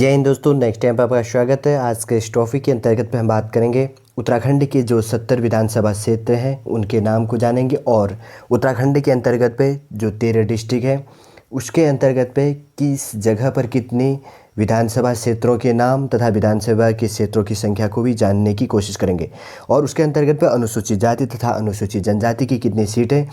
जय हिंद दोस्तों, next time पर आपका स्वागत है। आज के इस टॉपिक के अंतर्गत पे हम बात करेंगे उत्तराखंड के जो 70 विधानसभा क्षेत्र हैं उनके नाम को जानेंगे और उत्तराखंड के अंतर्गत पे जो 13 डिस्ट्रिक्ट है उसके अंतर्गत पे किस जगह पर कितनी विधानसभा क्षेत्रों के नाम तथा विधानसभा के क्षेत्रों की संख्या को भी जानने की कोशिश करेंगे। और उसके अंतर्गत पे अनुसूचित जाति तथा अनुसूचित जनजाति की कितनी सीटें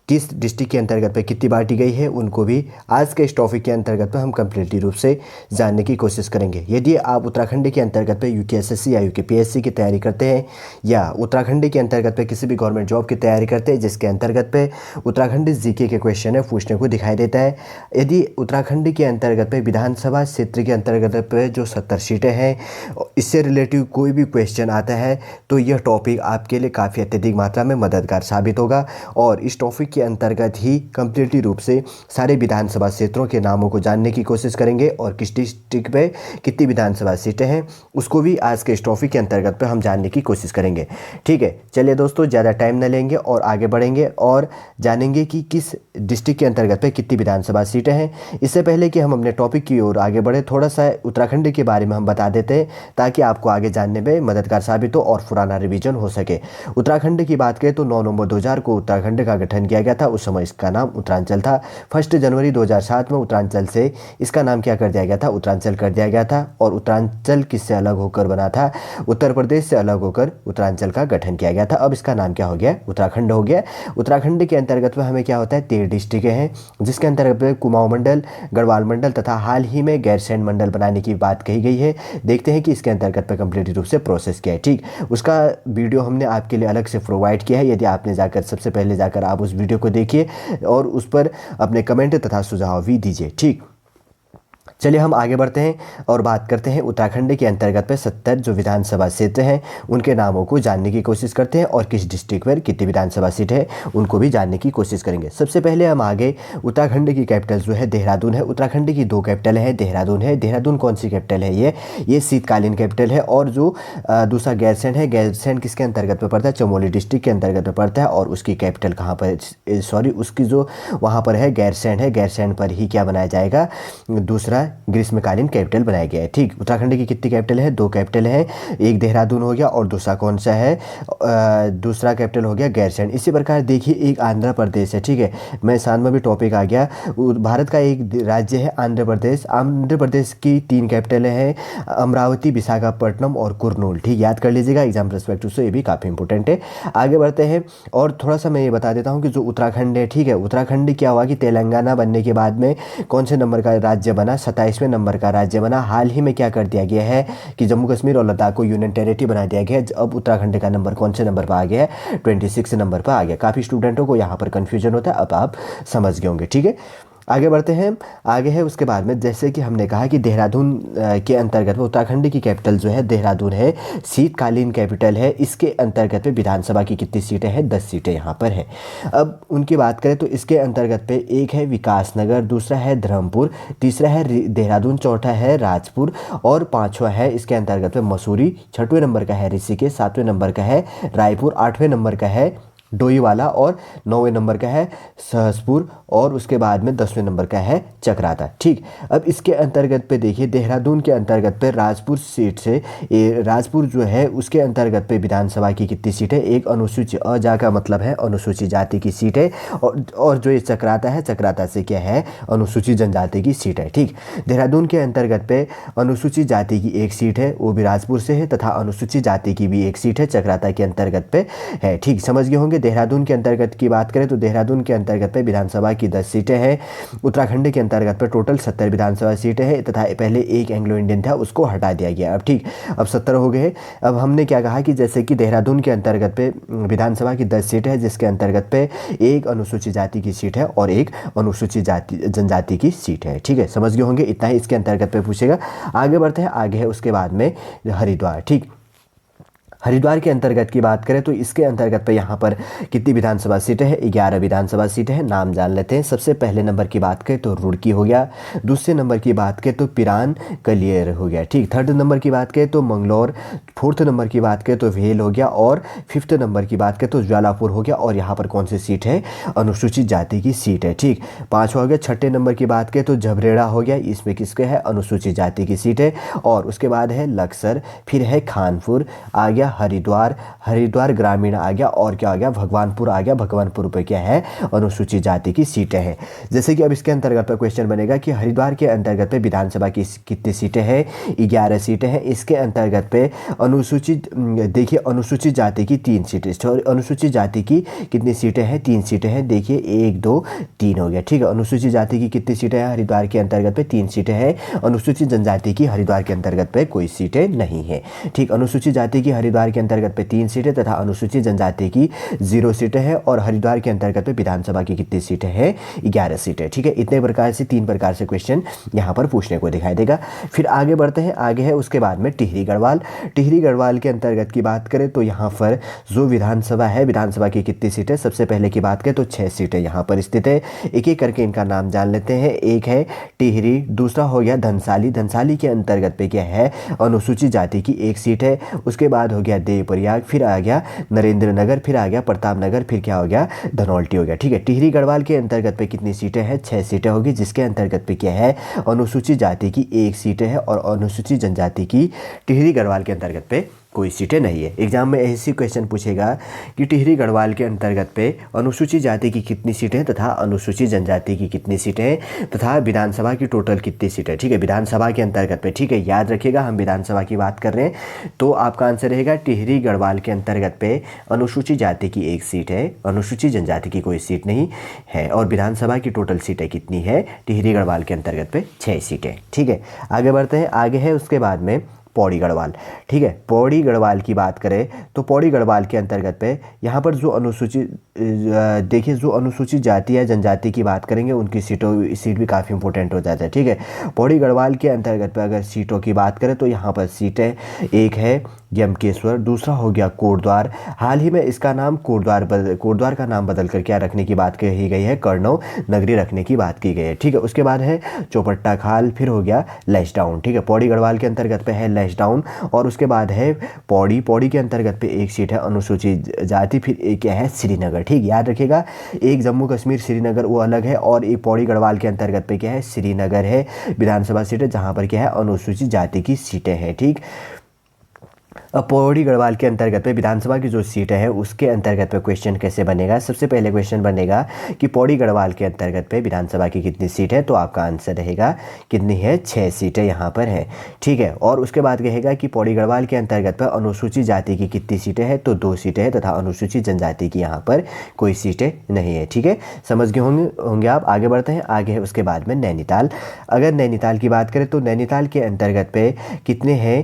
किस डिस्ट्रिक्ट के अंतर्गत पे कितनी बांटी गई है उनको भी आज के इस टॉपिक के अंतर्गत पे हम कम्प्लीटली रूप से जानने की कोशिश करेंगे। यदि आप उत्तराखंड के अंतर्गत पे यूकेएसएससी या यूकेपीएससी की तैयारी करते हैं या उत्तराखंड के अंतर्गत पे किसी भी गवर्नमेंट जॉब की तैयारी करते हैं जिसके अंतर्गत पे उत्तराखंड जीके के क्वेश्चन है पूछने को दिखाई देता है, यदि उत्तराखंड के अंतर्गत पे विधानसभा क्षेत्र के अंतर्गत पे जो 70 सीटें हैं इससे रिलेटिव कोई भी क्वेश्चन आता है तो यह टॉपिक आपके लिए काफ़ी अत्यधिक मात्रा में मददगार साबित होगा। और इस टॉपिक के अंतर्गत ही कम्प्लीटली रूप से सारे विधानसभा क्षेत्रों के नामों को जानने की कोशिश करेंगे और किस डिस्ट्रिक्ट पे कितनी विधानसभा सीटें हैं उसको भी आज के इस टॉपिक के अंतर्गत पे हम जानने की कोशिश करेंगे। ठीक है, चलिए दोस्तों, ज़्यादा टाइम न लेंगे और आगे बढ़ेंगे और जानेंगे कि किस डिस्ट्रिक्ट के अंतर्गत पे कितनी विधानसभा सीटें हैं। इससे पहले कि हम अपने टॉपिक की ओर आगे बढ़े, थोड़ा सा उत्तराखंड के बारे में हम बता देते हैं ताकि आपको आगे जानने में मददगार साबित हो और पुराना रिवीजन हो सके। उत्तराखंड की बात करें तो 9 नवंबर 2000 को उत्तराखंड का गठन किया गया था। उस समय इसका नाम उत्तरांचल था। 1 जनवरी 2007 में उत्तरांचल से इसका नाम क्या कर दिया गया था, उत्तरांचल कर दिया गया था। और उत्तरांचल किससे अलग होकर बना था, उत्तर प्रदेश से अलग होकर उत्तरांचल का गठन किया गया था। अब इसका नाम क्या हो गया, उत्तराखंड हो गया। उत्तराखंड के अंतर्गत में हमें क्या होता है, 13 डिस्ट्रिक्टें हैं जिसके अंतर्गत कुमाऊं मंडल, गढ़वाल मंडल तथा हाल ही में गैरसैंण मंडल बनाने की बात कही गई है। देखते हैं कि इसके अंतर्गत पे कंप्लीट रूप से प्रोसेस किया है। ठीक, उसका वीडियो हमने आपके लिए अलग से प्रोवाइड किया है। यदि आपने जाकर सबसे पहले जाकर आप उस वीडियो को देखिए और उस पर अपने कमेंट तथा सुझाव भी दीजिए। ठीक, चलिए हम आगे बढ़ते हैं और बात करते हैं उत्तराखंड के अंतर्गत पे 70 जो विधानसभा क्षेत्र हैं उनके नामों को जानने की कोशिश करते हैं और किस डिस्ट्रिक्ट पर कितनी विधानसभा सीट है उनको भी जानने की कोशिश करेंगे। सबसे पहले हम आगे उत्तराखंड की कैपिटल जो है देहरादून है। उत्तराखंड की 2 कैपिटल है, देहरादून है। देहरादून कौन सी कैपिटल है, ये शीतकालीन कैपिटल है। और जो दूसरा गैरसैंण है, गैरसैंण किसके अंतर्गत में पड़ता है, चमोली डिस्ट्रिक्ट के अंतर्गत में पड़ता है। और उसकी कैपिटल कहाँ पर, सॉरी उसकी जो वहाँ पर है गैरसैंण है, गैरसैंण पर ही क्या बनाया जाएगा, दूसरा ग्रीष्मकालीन कैपिटल बनाया गया है। ठीक, उत्तराखंड की कितनी कैपिटल है, 2 कैपिटल है, एक देहरादून हो गया और दूसरा कौन सा है, दूसरा कैपिटल हो गया गैरसैंण। इसी प्रकार देखिए एक आंध्र प्रदेश है। ठीक है, मैं साथ में भी टॉपिक आ गया, भारत का एक राज्य है आंध्र प्रदेश। आंध्र प्रदेश की 3 कैपिटल है, अमरावती, विशाखापट्टनम और कुर्नूल। ठीक, याद कर लीजिएगा एग्जाम पर्सपेक्टिव से, ये भी काफ़ी इंपॉर्टेंट है। आगे बढ़ते हैं और थोड़ा सा मैं ये बता देता हूँ कि जो उत्तराखंड है, ठीक है, उत्तराखंड क्या हुआ कि तेलंगाना बनने के बाद में कौन से नंबर का राज्य बना, 27वें नंबर का राज्य बना। हाल ही में क्या कर दिया गया है कि जम्मू कश्मीर और लद्दाख को यूनियन टेरिटरी बना दिया गया है। अब उत्तराखंड का नंबर कौन से नंबर पर आ गया है, 26 नंबर पर आ गया। काफ़ी स्टूडेंटों को यहाँ पर कन्फ्यूजन होता है, अब आप समझ गए होंगे। ठीक है, आगे बढ़ते हैं। आगे है उसके बाद में जैसे कि हमने कहा कि देहरादून के अंतर्गत में उत्तराखंड की कैपिटल जो है देहरादून है, शीतकालीन कैपिटल है। इसके अंतर्गत पे विधानसभा की कितनी सीटें हैं, 10 सीटें यहाँ पर हैं। अब उनकी बात करें तो इसके अंतर्गत पे एक है विकासनगर, दूसरा है धर्मपुर, तीसरा है देहरादून, चौथा है राजपुर और 5वां है इसके अंतर्गत पे मसूरी, 6वें नंबर का है ऋषिकेश, 7वें नंबर का है रायपुर, 8वें नंबर का है डोईवाला और 9वें नंबर का है सहसपुर और उसके बाद में 10वें नंबर का है चकराता। ठीक, अब इसके अंतर्गत पे देखिए देहरादून के अंतर्गत पे राजपुर सीट से राजपुर जो है उसके अंतर्गत पे विधानसभा की कितनी सीट है, एक अनुसूचित अजा का मतलब है अनुसूचित जाति की सीट है। और जो ये चकराता है, चकराता से क्या है, अनुसूचित जनजाति की सीट है। ठीक, देहरादून के अंतर्गत पे अनुसूचित जाति की एक सीट है, वो भी राजपुर से है, तथा अनुसूचित जाति की भी एक सीट है चकराता के अंतर्गत पे है। ठीक, समझ गए होंगे। देहरादून के अंतर्गत की बात करें तो देहरादून के अंतर्गत पे विधानसभा की 10 सीटें हैं। उत्तराखंड के अंतर्गत पे टोटल 70 विधानसभा सीटें हैं तथा पहले एक एंग्लो इंडियन था उसको हटा दिया गया। अब ठीक, अब 70 हो गए। अब हमने क्या कहा कि जैसे कि देहरादून के अंतर्गत पे विधानसभा की 10 सीटें हैं जिसके अंतर्गत पे एक अनुसूचित जाति की सीट है और एक अनुसूचित जाति जनजाति की सीट है। ठीक है, समझ गए होंगे, इतना ही इसके अंतर्गत पे पूछेगा। आगे बढ़ते हैं, आगे है उसके बाद में हरिद्वार। ठीक, हरिद्वार के अंतर्गत की बात करें तो इसके अंतर्गत पे यहाँ पर कितनी विधानसभा सीटें हैं, 11 विधानसभा सीटें हैं। नाम जान लेते हैं। सबसे पहले नंबर की बात करें तो रुड़की हो गया, दूसरे नंबर की बात करें तो पिरान कलियर हो गया, ठीक। थर्ड नंबर की बात करें तो मंगलौर, फोर्थ नंबर की बात करें तो भेल हो गया, और फिफ्थ नंबर की बात करें तो ज्वालापुर हो गया। और यहाँ पर कौन सी सीट है, अनुसूचित जाति की सीट है, ठीक। पाँचवा हो गया। छठे नंबर की बात करें तो झबरेड़ा हो गया, इसमें किसके है, अनुसूचित जाति की सीट है। और उसके बाद है लक्सर, फिर है खानपुर आ गया, हरिद्वार, हरिद्वार ग्रामीण आ गया, और क्या आ गया, भगवानपुर आ गया। भगवानपुर पे क्या है, अनुसूचित जाति की सीटें हैं। जैसे कि अब इसके अंतर्गत पे क्वेश्चन बनेगा कि हरिद्वार के अंतर्गत पे विधानसभा की कितनी सीटें हैं, 11 सीटें हैं। इसके अंतर्गत पे अनुसूचित, देखिए अनुसूचित जाति की 3 सीटें, अनुसूचित जाति की कितनी सीटें हैं, 3 सीटें हैं। देखिए 1 2 3 हो गया, ठीक है। अनुसूचित जाति की कितनी सीटें हैं हरिद्वार के अंतर्गत पे, 3 सीटें हैं। अनुसूचित जनजाति की हरिद्वार के अंतर्गत पे कोई सीटें नहीं है, ठीक। अनुसूचित जाति की हरिद्वार के अंतर्गत पे 3 सीटें तथा अनुसूचित जनजाति की 0 सीटें हैं। और हरिद्वार के अंतर्गत पे विधानसभा की कितनी सीटें हैं, 11 सीटें, ठीक है। इतने प्रकार से 3 प्रकार से क्वेश्चन यहाँ पर पूछने को दिखाई देगा। फिर आगे बढ़ते हैं। आगे है उसके बाद में टिहरी गढ़वाल। टिहरी गढ़वाल के अंतर्गत की बात करें तो यहाँ पर जो विधानसभा है, विधानसभा की कितनी सीटें, सबसे पहले की बात करें तो 6 सीटें यहाँ पर स्थित है। एक एक करके इनका नाम जान लेते हैं। एक है टिहरी, दूसरा हो गया धनसाली, धनसाली के अंतर्गत पे क्या है, अनुसूचित जाति की 1 सीट है। उसके बाद हो गया देवप्रयाग, फिर आ गया नरेंद्र नगर, फिर आ गया प्रताप नगर, फिर क्या हो गया, धनौल्टी हो गया, ठीक है। टिहरी गढ़वाल के अंतर्गत पे कितनी सीटें हैं, 6 सीटें होगी, जिसके अंतर्गत पे क्या है, अनुसूचित जाति की 1 सीटें है। और अनुसूचित जनजाति की टिहरी गढ़वाल के अंतर्गत पे कोई सीटें नहीं है। एग्जाम में ऐसी क्वेश्चन पूछेगा कि टिहरी गढ़वाल के अंतर्गत पे अनुसूचित जाति की कितनी सीटें तथा अनुसूचित जनजाति की कितनी सीटें तथा विधानसभा की टोटल कितनी सीटें, ठीक है, विधानसभा के अंतर्गत पे, ठीक है। याद रखिएगा हम विधानसभा की बात कर रहे हैं, तो आपका आंसर रहेगा टिहरी गढ़वाल के अंतर्गत पे अनुसूचित जाति की 1 सीट है, अनुसूचित जनजाति की कोई सीट नहीं है। और विधानसभा की टोटल सीटें कितनी है टिहरी गढ़वाल के अंतर्गत पे, 6 सीटें, ठीक है। आगे बढ़ते हैं। आगे है उसके बाद में पौड़ी गढ़वाल, ठीक है। पौड़ी गढ़वाल की बात करें तो पौड़ी गढ़वाल के अंतर्गत पे यहाँ पर जो अनुसूचित, देखिए जो अनुसूचित जाति या जनजाति की बात करेंगे उनकी सीट भी काफ़ी इंपॉर्टेंट हो जाता है, ठीक है। पौड़ी गढ़वाल के अंतर्गत पे अगर सीटों की बात करें तो यहाँ पर सीटें, एक है यमकेश्वर, दूसरा हो गया कोटद्वार। हाल ही में इसका नाम कोटद्वार का नाम बदल कर क्या रखने की बात कही गई है, कर्णव नगरी रखने की बात की गई है, ठीक है। उसके बाद है चौपट्टा खाल, फिर हो गया लैशडाउन, ठीक है। पौड़ी गढ़वाल के अंतर्गत पे है लैशडाउन। और उसके बाद है पौड़ी के अंतर्गत पे 1 सीट है अनुसूचित जाति, फिर एक क्या है, श्रीनगर, ठीक। याद रखिएगा, एक जम्मू कश्मीर श्रीनगर वो अलग है, और एक पौड़ी गढ़वाल के अंतर्गत पे क्या है, श्रीनगर है विधानसभा सीट है, जहाँ पर क्या है, अनुसूचित जाति की सीटें हैं, ठीक। अब पौड़ी गढ़वाल के अंतर्गत पे विधानसभा की जो सीट है उसके अंतर्गत पे क्वेश्चन कैसे बनेगा। सबसे पहले क्वेश्चन बनेगा कि पौड़ी गढ़वाल के अंतर्गत पे विधानसभा की कितनी सीट है, तो आपका आंसर रहेगा कितनी है, 6 सीटें यहाँ पर है, ठीक है। और उसके बाद कहेगा कि पौड़ी गढ़वाल के अंतर्गत पर अनुसूचित जाति की कितनी सीटें हैं, तो 2 सीटें हैं तथा अनुसूचित जनजाति की यहाँ पर कोई सीटें नहीं है, ठीक है। समझ गए होंगे आप। आगे बढ़ते हैं। आगे है उसके बाद में नैनीताल। अगर नैनीताल की बात करें तो नैनीताल के अंतर्गत पे कितने हैं,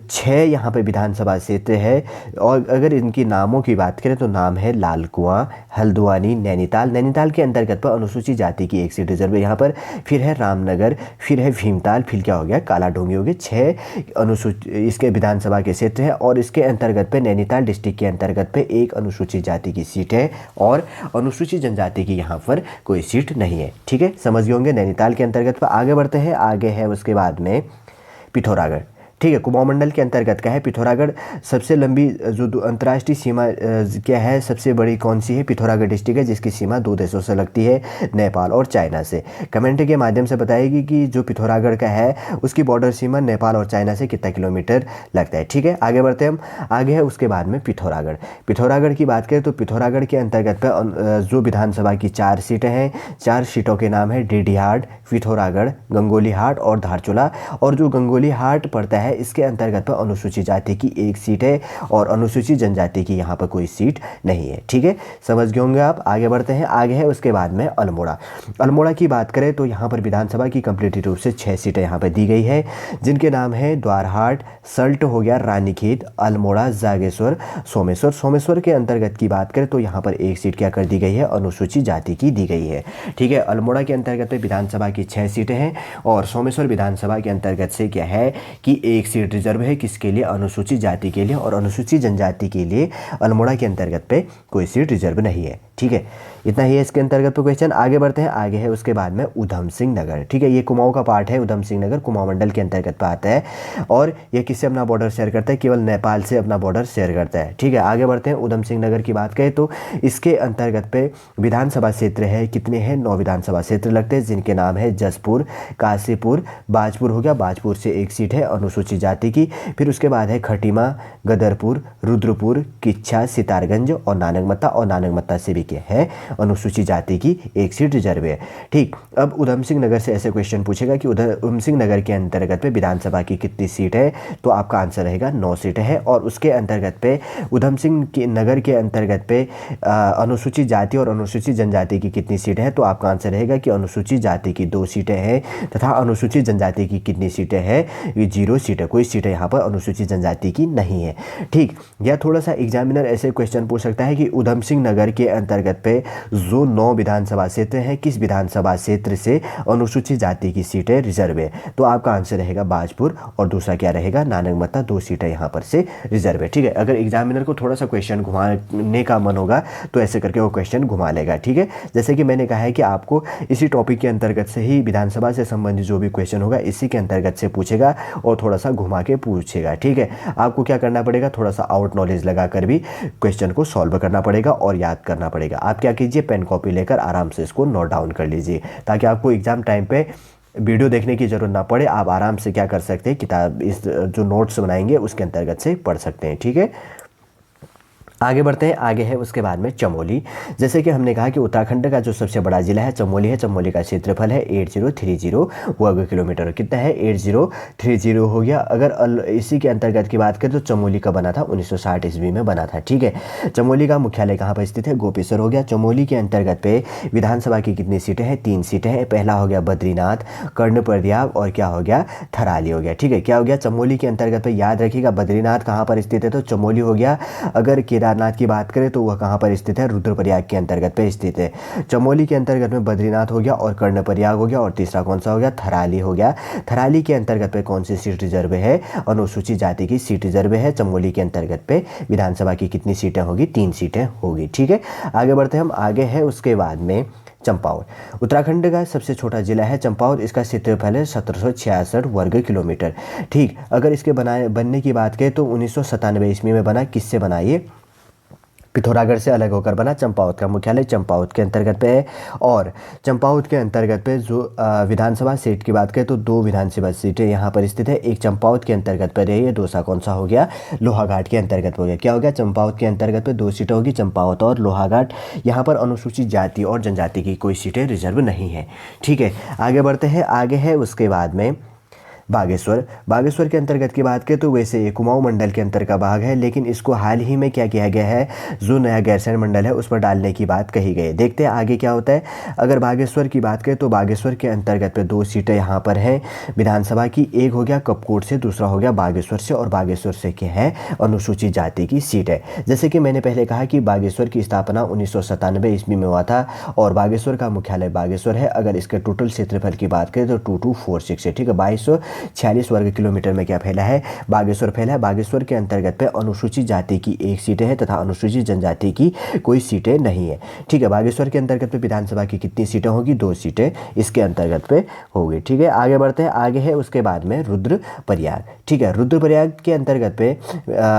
6 यहाँ पे विधानसभा क्षेत्र है। और अगर इनकी नामों की बात करें तो नाम है लाल कुआं, हल्द्वानी, नैनीताल। नैनीताल के अंतर्गत पर अनुसूचित जाति की 1 सीट रिजर्व है यहाँ पर। फिर है रामनगर, फिर है भीमताल, फिर क्या हो गया, काला डोंगी हो गया। 6 अनुसूचित इसके विधानसभा के क्षेत्र है। और इसके अंतर्गत पे नैनीताल डिस्ट्रिक्ट के अंतर्गत पे 1 अनुसूचित जाति की सीट है और अनुसूचित जनजाति की यहाँ पर कोई सीट नहीं है, ठीक है। समझ गए होंगे नैनीताल के अंतर्गत पर। आगे बढ़ते हैं। आगे है उसके बाद में पिथौरागढ़, ठीक है। कुमाऊं मंडल के अंतर्गत का है पिथौरागढ़। सबसे लंबी जो अंतर्राष्ट्रीय सीमा क्या है, सबसे बड़ी कौन सी है, पिथौरागढ़ डिस्ट्रिक्ट है, जिसकी सीमा 2 देशों से लगती है, नेपाल और चाइना से। कमेंट के माध्यम से बताएगी कि जो पिथौरागढ़ का है उसकी बॉर्डर सीमा नेपाल और चाइना से कितना किलोमीटर लगता है, ठीक है। आगे बढ़ते हैं हम। आगे है उसके बाद में पिथौरागढ़। पिथौरागढ़ की बात करें तो पिथौरागढ़ के अंतर्गत पर जो विधानसभा की 4 सीटें हैं, 4 सीटों के नाम है डीडीहाट, पिथौरागढ़, गंगोलीहाट और धारचूला। और जो गंगोलीहाट पड़ता है इसके अंतर्गत पर अनुसूचित जाति की 1 सीट है और अनुसूचित जनजाति की यहाँ पर कोई सीट नहीं है, ठीक है। समझ गए होंगे आप। आगे बढ़ते हैं। आगे है उसके बाद में अल्मोड़ा। अल्मोड़ा की बात करें तो यहाँ पर विधानसभा की कंप्लीट रूप से 6 सीटें यहाँ पर दी गई है, जिनके नाम है द्वारहाट, सल्ट हो गया, रानीखेत, अल्मोड़ा, जागेश्वर, सोमेश्वर। सोमेश्वर के अंतर्गत की बात करें तो यहाँ पर 1 सीट क्या कर दी गई है, अनुसूचित जाति की दी गई है, ठीक है। अल्मोड़ा के अंतर्गत विधानसभा की 6 सीटें हैं और सोमेश्वर विधानसभा के अंतर्गत से क्या है कि एक सीट रिजर्व है किसके लिए, अनुसूचित जाति के लिए, और अनुसूचित जनजाति के लिए अल्मोड़ा के अंतर्गत पे कोई सीट रिजर्व नहीं है। ठीक है, इतना ही है इसके अंतर्गत पे क्वेश्चन। आगे बढ़ते हैं, आगे है उसके बाद में उधम सिंह नगर। ठीक है, ये कुमाऊं का पार्ट है, उधम सिंह नगर कुमाऊं मंडल के अंतर्गत पे आता है और ये किससे अपना बॉर्डर शेयर करता है, केवल नेपाल से अपना बॉर्डर शेयर करता है। ठीक है, आगे बढ़ते हैं, उधम सिंह नगर की बात करें तो इसके अंतर्गत पे विधानसभा क्षेत्र है, कितने हैं, 9 विधानसभा क्षेत्र लगते हैं, जिनके नाम है जसपुर, काशीपुर, बाजपुर हो गया, बाजपुर से एक सीट है अनुसूचित जाति की। फिर उसके बाद है खटीमा, गदरपुर, रुद्रपुर, किच्छा, सितारगंज और नानकमत्ता, और नानकमत्ता से भी क्या है, अनुसूचित जाति की एक सीट रिजर्व है। ठीक, अब उधम सिंह नगर से ऐसे क्वेश्चन पूछेगा कि उधम सिंह नगर के अंतर्गत पे विधानसभा की कितनी सीट है, तो आपका आंसर रहेगा 9 सीट है। और उसके अंतर्गत पे उधम सिंह के नगर के अंतर्गत पे अनुसूचित जाति और अनुसूचित जनजाति की कितनी सीट है, तो आपका आंसर रहेगा कि अनुसूचित जाति की 2 सीटें हैं तथा अनुसूचित जनजाति की कितनी सीटें हैं, ये 0 सीट है, कोई सीटें यहाँ पर अनुसूचित जनजाति की नहीं है। ठीक, या थोड़ा सा एग्जामिनर ऐसे क्वेश्चन पूछ सकता है कि उधम सिंह नगर के अंतर्गत पे जो 9 विधानसभा क्षेत्र हैं, किस विधानसभा क्षेत्र से अनुसूचित जाति की सीटें रिजर्व है, तो आपका आंसर रहेगा बाजपुर और दूसरा क्या रहेगा, नानकमत्ता, 2 सीटें यहाँ पर से रिजर्व है। ठीक है, अगर एग्जामिनर को थोड़ा सा क्वेश्चन घुमाने का मन होगा तो ऐसे करके वो क्वेश्चन घुमा लेगा। ठीक है, जैसे कि मैंने कहा है कि आपको इसी टॉपिक के अंतर्गत से ही विधानसभा से संबंधित जो भी क्वेश्चन होगा इसी के अंतर्गत से पूछेगा और थोड़ा सा घुमा के पूछेगा। ठीक है, आपको क्या करना पड़ेगा, थोड़ा सा आउट नॉलेज लगा कर भी क्वेश्चन को सॉल्व करना पड़ेगा और याद करना पड़ेगा। आप क्या कीजिए, पेन कॉपी लेकर आराम से इसको नोट डाउन कर लीजिए ताकि आपको एग्जाम टाइम पे वीडियो देखने की ज़रूरत ना पड़े। आप आराम से क्या कर सकते हैं, किताब इस जो नोट्स बनाएंगे उसके अंतर्गत से पढ़ सकते हैं। ठीक है, आगे बढ़ते हैं, आगे है उसके बाद में चमोली। जैसे कि हमने कहा कि उत्तराखंड का जो सबसे बड़ा जिला है चमोली है। चमोली का क्षेत्रफल है 8030 वर्ग किलोमीटर। कितना है, 8030 हो गया। अगर इसी के अंतर्गत की बात करें तो चमोली का बना था 1960 ईस्वी में बना था। ठीक है, चमोली का मुख्यालय कहाँ पर स्थित है, गोपेश्वर हो गया। चमोली के अंतर्गत पे विधानसभा की कितनी सीटें हैं, 3 सीटें हैं। पहला हो गया बद्रीनाथ, कर्णप्रयाग और क्या हो गया, थराली हो गया। ठीक है, क्या हो गया, चमोली के अंतर्गत पे याद रखिएगा बद्रीनाथ कहाँ पर स्थित है, तो चमोली हो गया। अगर केदारनाथ की बात करें तो वह कहाँ पर स्थित है, रुद्रप्रयाग के अंतर्गत पे स्थित है। चमोली के अंतर्गत में बद्रीनाथ हो गया और कर्णप्रयाग हो गया और तीसरा कौन सा हो गया, थराली हो गया। थराली के अंतर्गत पे कौन सी सीट रिजर्व है, अनुसूचित जाति की सीट रिजर्व है। चमोली के अंतर्गत पे विधानसभा की कितनी सीटें होगी, 3 सीटें होगी। ठीक है, आगे बढ़ते हैं हम, आगे है उसके बाद में चंपावत। उत्तराखंड का सबसे छोटा जिला है चंपावत। इसका क्षेत्रफल है 1766 वर्ग किलोमीटर। ठीक, अगर इसके बनने की बात करें तो 1997 ईस्वी में बना। किससे बना, ये पिथौरागढ़ से अलग होकर बना। चंपावत का मुख्यालय चंपावत के अंतर्गत पे है। और चंपावत के अंतर्गत पे जो विधानसभा सीट की बात करें तो 2 विधानसभा सीटें यहाँ पर स्थित है। एक चंपावत के अंतर्गत पर है, दूसरा कौन सा हो गया, लोहाघाट के अंतर्गत हो गया। क्या हो गया, चंपावत के अंतर्गत पे 2 सीटें होगी, चंपावत और लोहाघाट। यहाँ पर अनुसूचित जाति और जनजाति की कोई सीटें रिजर्व नहीं है। ठीक है, आगे बढ़ते हैं, आगे है उसके बाद में बागेश्वर। बागेश्वर के अंतर्गत की बात करें तो वैसे ये कुमाऊं मंडल के अंतर का भाग है, लेकिन इसको हाल ही में क्या किया गया है, जो नया गैरसैंण मंडल है उस पर डालने की बात कही गई है। देखते हैं आगे क्या होता है। अगर बागेश्वर की बात करें तो बागेश्वर के अंतर्गत पे 2 सीटें यहाँ पर हैं विधानसभा की। एक हो गया कपकोट से, दूसरा हो गया बागेश्वर से। और बागेश्वर से क्या है, अनुसूचित जाति की सीट है। जैसे कि मैंने पहले कहा कि बागेश्वर की स्थापना 1997 ईस्वी में हुआ था और बागेश्वर का मुख्यालय बागेश्वर है। अगर इसके टोटल क्षेत्रफल की बात करें तो 2246 है। ठीक है, 2246 वर्ग किलोमीटर में क्या फैला है, बागेश्वर फैला है। बागेश्वर के अंतर्गत पे अनुसूचित जाति की 1 सीटें है तथा अनुसूचित जनजाति की कोई सीटें नहीं है। ठीक है, बागेश्वर के अंतर्गत पे विधानसभा की कितनी सीटें होगी, 2 सीटें इसके अंतर्गत पे होगी। ठीक है, आगे बढ़ते हैं, आगे है उसके बाद में रुद्रप्रयाग। ठीक है, रुद्रप्रयाग के अंतर्गत पे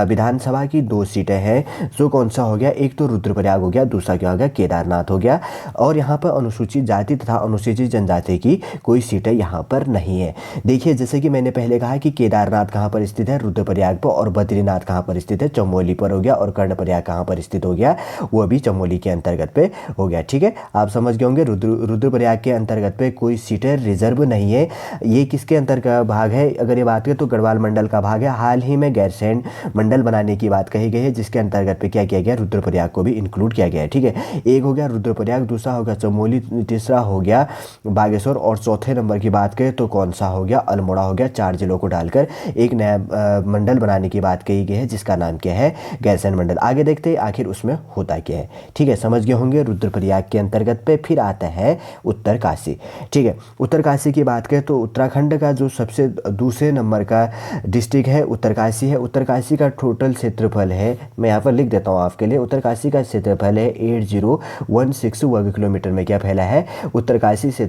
विधानसभा की 2 सीटें हैं। जो कौन सा हो गया, एक तो रुद्रप्रयाग हो गया, दूसरा क्या हो गया, केदारनाथ हो गया। और यहाँ पर अनुसूचित जाति तथा अनुसूचित जनजाति की कोई सीटें यहाँ पर नहीं है। देखिए, जैसे कि मैंने पहले कहा कि केदारनाथ कहाँ पर स्थित है, रुद्रप्रयाग पर। और बद्रीनाथ कहाँ पर स्थित है, चमोली पर हो गया। और कर्णप्रयाग कहाँ पर स्थित हो गया, वो भी चमोली के अंतर्गत पे हो गया। ठीक है, आप समझ गए होंगे रुद्रप्रयाग के अंतर्गत पे कोई सीटें रिजर्व नहीं है। ये किसके अंतर्गत भाग है, अगर ये बात करें तो गढ़वाल मंडल का भाग है। हाल ही में गैरसैंण मंडल बनाने की बात कही गई है, जिसके अंतर्गत पे क्या किया गया, रुद्रप्रयाग को भी इंक्लूड किया गया है। ठीक है, एक हो गया रुद्रप्रयाग, दूसरा हो गया चमोली, तीसरा हो गया बागेश्वर और चौथे नंबर की बात करें तो कौन सा हो गया, अल्मोड़ा अल्मोड़ा हो गया, 4 जिलों को डालकर एक नया मंडल बनाने की बात कही गई है जिसका नाम क्या है, गैरसैंण मंडल। आगे देखते हैं आखिर उसमें होता क्या है। ठीक है, समझ गए होंगे। रुद्रप्रयाग के अंतर्गत पे फिर आता है उत्तरकाशी। ठीक है, उत्तरकाशी की बात करें तो उत्तराखंड का जो सबसे दूसरे नंबर का डिस्ट्रिक्ट है उत्तरकाशी है। उत्तरकाशी का टोटल क्षेत्रफल है, मैं यहाँ पर लिख देता हूँ आपके लिए, उत्तरकाशी का क्षेत्रफल है 8016 वर्ग किलोमीटर में क्या फैला है, उत्तरकाशी से।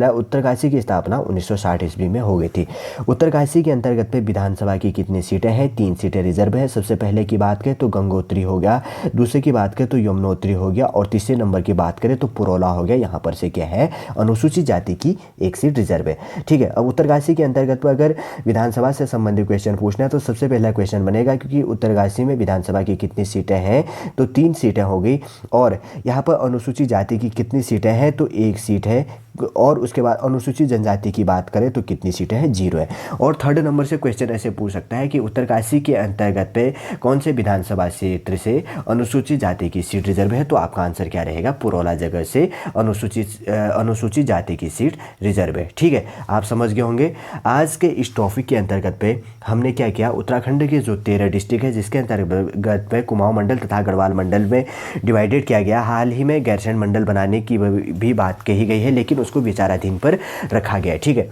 उत्तरकाशी की स्थापना 1960 ईस्वी में हो गई थी। उत्तरकाशी के अंतर्गत पे विधानसभा की कितनी सीटें हैं, 3 सीटें रिजर्व है। सबसे पहले की बात करें तो गंगोत्री हो गया, दूसरे की बात करें तो यमुनोत्री हो गया, और तीसरे नंबर की बात करें तो पुरोला हो गया। यहाँ पर से क्या है, अनुसूचित जाति की एक सीट रिजर्व है। ठीक है, अब उत्तरकाशी के अंतर्गत पर अगर विधानसभा से संबंधित क्वेश्चन पूछना है तो सबसे पहला क्वेश्चन बनेगा, क्योंकि उत्तरकाशी में विधानसभा की कितनी सीटें हैं, तो 3 सीटें हो गई, और यहाँ पर अनुसूचित जाति की कितनी सीटें हैं, तो 1 सीट है, और उसके बाद अनुसूचित जनजाति की बात करें तो कितनी सीटें हैं, 0 है। और थर्ड नंबर से क्वेश्चन ऐसे पूछ सकता है कि उत्तरकाशी के अंतर्गत पे कौन से विधानसभा क्षेत्र से अनुसूचित जाति की सीट रिजर्व है, तो आपका आंसर क्या रहेगा, पुरोला जगह से अनुसूचित जाति की सीट रिजर्व है। ठीक है, आप समझ गए होंगे। आज के इस टॉपिक के अंतर्गत पे हमने क्या किया, उत्तराखंड के जो 13 डिस्ट्रिक्ट है जिसके अंतर्गत पे कुमाऊं मंडल तथा गढ़वाल मंडल में डिवाइडेड किया गया। हाल ही में गैरसैंण मंडल बनाने की भी बात कही गई है, लेकिन उसको विचाराधीन पर रखा गया है। ठीक है,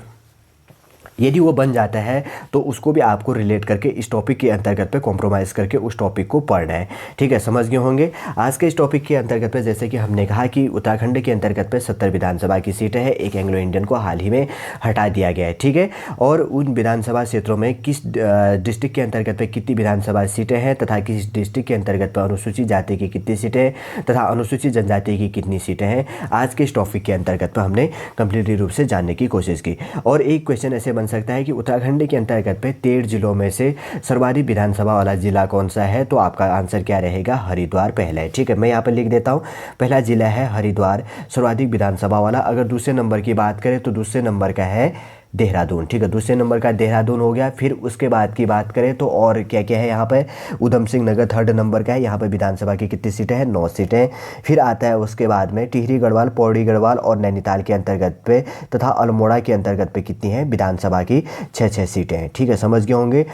यदि वो बन जाता है तो उसको भी आपको रिलेट करके इस टॉपिक के अंतर्गत पे कॉम्प्रोमाइज़ करके उस टॉपिक को पढ़ना है। ठीक है, समझ गए होंगे। आज के इस टॉपिक के अंतर्गत पे जैसे कि हमने कहा कि उत्तराखंड के अंतर्गत पे 70 विधानसभा की सीटें हैं, एक एंग्लो इंडियन को हाल ही में हटा दिया गया है। ठीक है, और उन विधानसभा क्षेत्रों में किस डिस्ट्रिक्ट के अंतर्गत पे कितनी विधानसभा सीटें हैं तथा किस डिस्ट्रिक्ट के अंतर्गत पर अनुसूचित जाति की कितनी सीटें तथा अनुसूचित जनजाति की कितनी सीटें हैं, आज के इस टॉपिक के अंतर्गत पर हमने कंप्लीटली रूप से जानने की कोशिश की। और एक क्वेश्चन ऐसे बन सकता है कि उत्तराखंड के अंतर्गत पे 13 जिलों में से सर्वाधिक विधानसभा वाला जिला कौन सा है, तो आपका आंसर क्या रहेगा, हरिद्वार पहला है। ठीक है, मैं यहाँ पर लिख देता हूँ, पहला जिला है हरिद्वार सर्वाधिक विधानसभा वाला। अगर दूसरे नंबर की बात करें तो दूसरे नंबर का है देहरादून। ठीक है, दूसरे नंबर का देहरादून हो गया। फिर उसके बाद की बात करें तो और क्या क्या है, यहाँ पर उधम सिंह नगर थर्ड नंबर का है, यहाँ पर विधानसभा की कितनी सीटें हैं, 9 सीटें। फिर आता है उसके बाद में टिहरी गढ़वाल, पौड़ी गढ़वाल और नैनीताल के अंतर्गत पे तथा अल्मोड़ा के अंतर्गत पे कितनी है, विधानसभा की 6 सीटें हैं। ठीक है, समझ गए होंगे।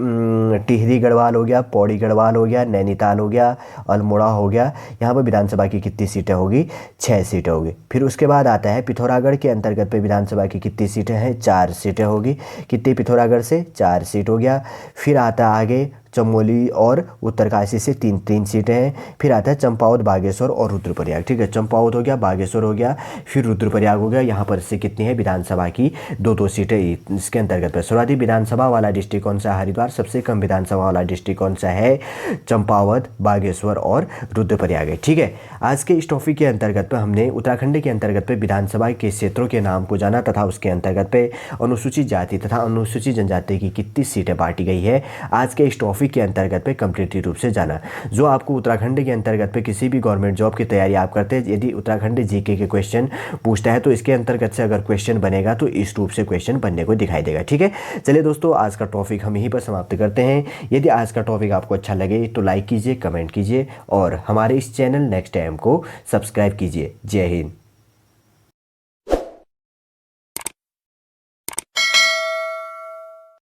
टिहरी गढ़वाल हो गया, पौड़ी गढ़वाल हो गया, नैनीताल हो गया, अल्मोड़ा हो गया, यहाँ पर विधानसभा की कितनी सीटें होगी, 6 सीटें होगी। फिर उसके बाद आता है पिथौरागढ़ के अंतर्गत पे विधानसभा की कितनी सीटें हैं, 4 सीटें होगी। कितनी पिथौरागढ़ से, 4 सीट हो गया। फिर आता है आगे चमोली और उत्तरकाशी से 3 सीटें हैं। फिर आता है चंपावत, बागेश्वर और रुद्रप्रयाग। ठीक है, चंपावत हो गया, बागेश्वर हो गया, फिर रुद्रप्रयाग हो गया। यहाँ पर से कितनी है, विधानसभा की 2 सीटें इसके अंतर्गत है। सर्वाधिक विधानसभा वाला डिस्ट्रिक्ट कौन सा, हरिद्वार। सबसे कम विधानसभा वाला डिस्ट्रिक्ट कौन सा है, चंपावत, बागेश्वर और रुद्रप्रयाग है। ठीक है, आज के इस टॉपिक के अंतर्गत पर हमने उत्तराखंड के अंतर्गत पे विधानसभा के क्षेत्रों के नाम को जाना तथा उसके अंतर्गत पे अनुसूचित जाति तथा अनुसूचित जनजाति की कितनी सीटें बांटी गई है, आज के इस टॉपिक के अंतर्गत पे कंप्लीटली रूप से जाना। जो आपको उत्तराखंड के अंतर्गत पे किसी भी गवर्नमेंट जॉब की तैयारी आप करते हैं, यदि उत्तराखंड जीके के क्वेश्चन पूछता है तो इसके अंतर्गत से अगर क्वेश्चन बनेगा तो इस रूप से क्वेश्चन बनने को दिखाई देगा। ठीक है, चलिए दोस्तों, आज का टॉपिक हम यहीं पर समाप्त करते हैं। यदि आज का टॉपिक आपको अच्छा लगे तो लाइक कीजिए, कमेंट कीजिए और हमारे इस चैनल नेक्स्ट टाइम को सब्सक्राइब कीजिए। जय हिंद।